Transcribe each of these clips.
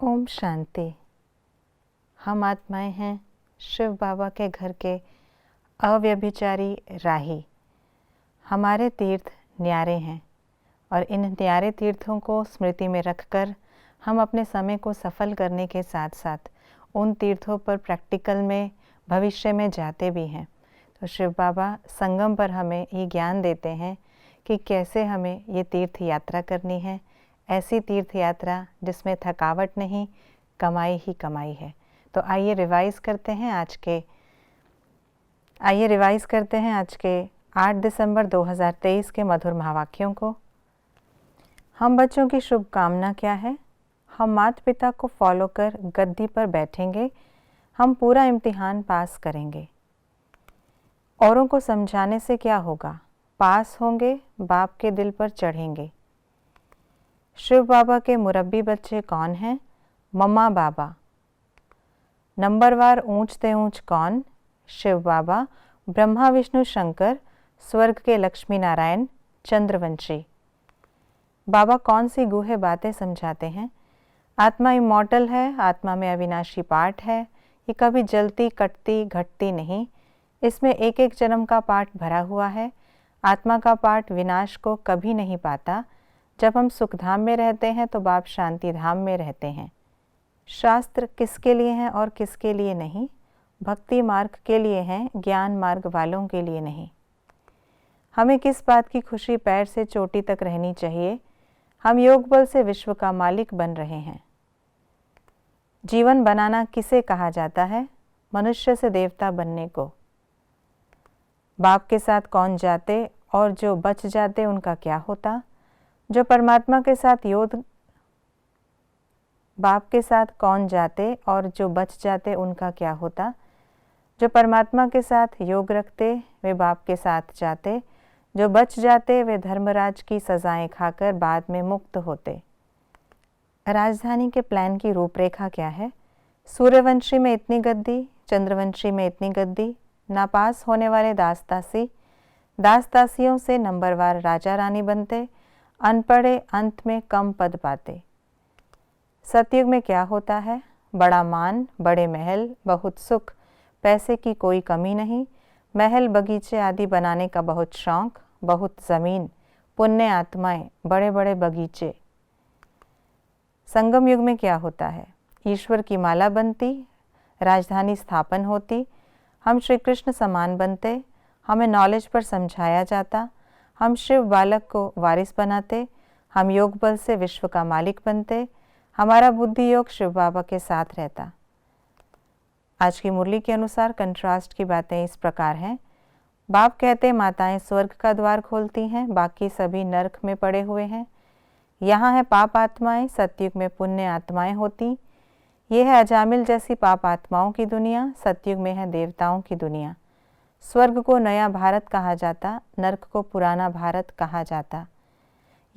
ओम शांति। हम आत्माएं हैं शिव बाबा के घर के अव्यभिचारी राही। हमारे तीर्थ न्यारे हैं और इन न्यारे तीर्थों को स्मृति में रखकर हम अपने समय को सफल करने के साथ साथ उन तीर्थों पर प्रैक्टिकल में भविष्य में जाते भी हैं। तो शिव बाबा संगम पर हमें ये ज्ञान देते हैं कि कैसे हमें ये तीर्थ यात्रा करनी है, ऐसी तीर्थ यात्रा जिसमें थकावट नहीं, कमाई ही कमाई है। तो आइए रिवाइज़ करते हैं आज के 8 दिसंबर 2023 के मधुर महावाक्यों को। हम बच्चों की शुभकामना क्या है? हम माता पिता को फॉलो कर गद्दी पर बैठेंगे, हम पूरा इम्तिहान पास करेंगे। औरों को समझाने से क्या होगा? पास होंगे, बाप के दिल पर चढ़ेंगे। शिव बाबा के मुरब्बी बच्चे कौन हैं? मम्मा बाबा। नंबरवार ऊंच ते ऊंच कौन? शिव बाबा, ब्रह्मा विष्णु शंकर, स्वर्ग के लक्ष्मी नारायण, चंद्रवंशी। बाबा कौन सी गूढ़ बातें समझाते हैं? आत्मा इमॉर्टल है, आत्मा में अविनाशी पार्ट है, ये कभी जलती कटती घटती नहीं, इसमें एक एक जन्म का पार्ट भरा हुआ है। आत्मा का पार्ट विनाश को कभी नहीं पाता। जब हम सुखधाम में रहते हैं तो बाप शांति धाम में रहते हैं। शास्त्र किसके लिए हैं और किसके लिए नहीं? भक्ति मार्ग के लिए हैं, ज्ञान मार्ग वालों के लिए नहीं। हमें किस बात की खुशी पैर से चोटी तक रहनी चाहिए? हम योग बल से विश्व का मालिक बन रहे हैं। जीवन बनाना किसे कहा जाता है? मनुष्य से देवता बनने को। बाप के साथ कौन जाते और जो बच जाते उनका क्या होता? जो परमात्मा के साथ बाप के साथ कौन जाते और जो बच जाते उनका क्या होता? जो परमात्मा के साथ योग रखते वे बाप के साथ जाते, जो बच जाते वे धर्मराज की सजाएं खाकर बाद में मुक्त होते। राजधानी के प्लान की रूपरेखा क्या है? सूर्यवंशी में इतनी गद्दी, चंद्रवंशी में इतनी गद्दी, नापास होने वाले दास-दासियों से नंबरवार राजा रानी बनते, अनपढ़े अंत में कम पद पाते। सतयुग में क्या होता है? बड़ा मान, बड़े महल, बहुत सुख, पैसे की कोई कमी नहीं, महल बगीचे आदि बनाने का बहुत शौक, बहुत ज़मीन, पुण्य आत्माएं, बड़े बड़े बगीचे। संगम युग में क्या होता है? ईश्वर की माला बनती, राजधानी स्थापन होती, हम श्री कृष्ण समान बनते, हमें नॉलेज पर समझाया जाता, हम शिव बालक को वारिस बनाते, हम योग बल से विश्व का मालिक बनते, हमारा बुद्धि योग शिव बाबा के साथ रहता। आज की मुरली के अनुसार कंट्रास्ट की बातें इस प्रकार हैं। बाप कहते माताएं स्वर्ग का द्वार खोलती हैं, बाकी सभी नरक में पड़े हुए हैं। यहाँ है पाप आत्माएं, सतयुग में पुण्य आत्माएं होती। ये है अजामिल जैसी पाप आत्माओं की दुनिया, सतयुग में है देवताओं की दुनिया। स्वर्ग को नया भारत कहा जाता, नरक को पुराना भारत कहा जाता।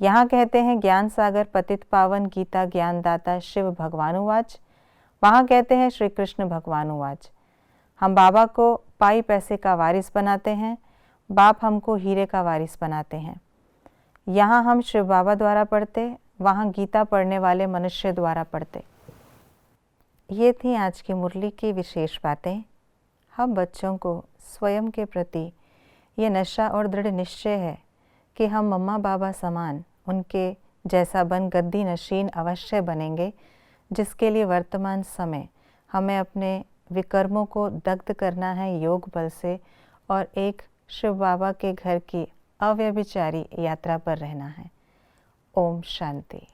यहाँ कहते हैं ज्ञान सागर पतित पावन, गीता ज्ञानदाता शिव भगवानुवाच। वहाँ कहते हैं श्री कृष्ण भगवानुवाच। हम बाबा को पाई पैसे का वारिस बनाते हैं, बाप हमको हीरे का वारिस बनाते हैं। यहाँ हम शिव बाबा द्वारा पढ़ते, वहाँ गीता पढ़ने वाले मनुष्य द्वारा पढ़ते। ये थी आज की मुरली की विशेष बातें। हम बच्चों को स्वयं के प्रति ये नशा और दृढ़ निश्चय है कि हम मम्मा बाबा समान उनके जैसा बन गद्दी नशीन अवश्य बनेंगे, जिसके लिए वर्तमान समय हमें अपने विकर्मों को दग्ध करना है योग बल से और एक शिव बाबा के घर की अव्यभिचारी यात्रा पर रहना है। ओम शांति।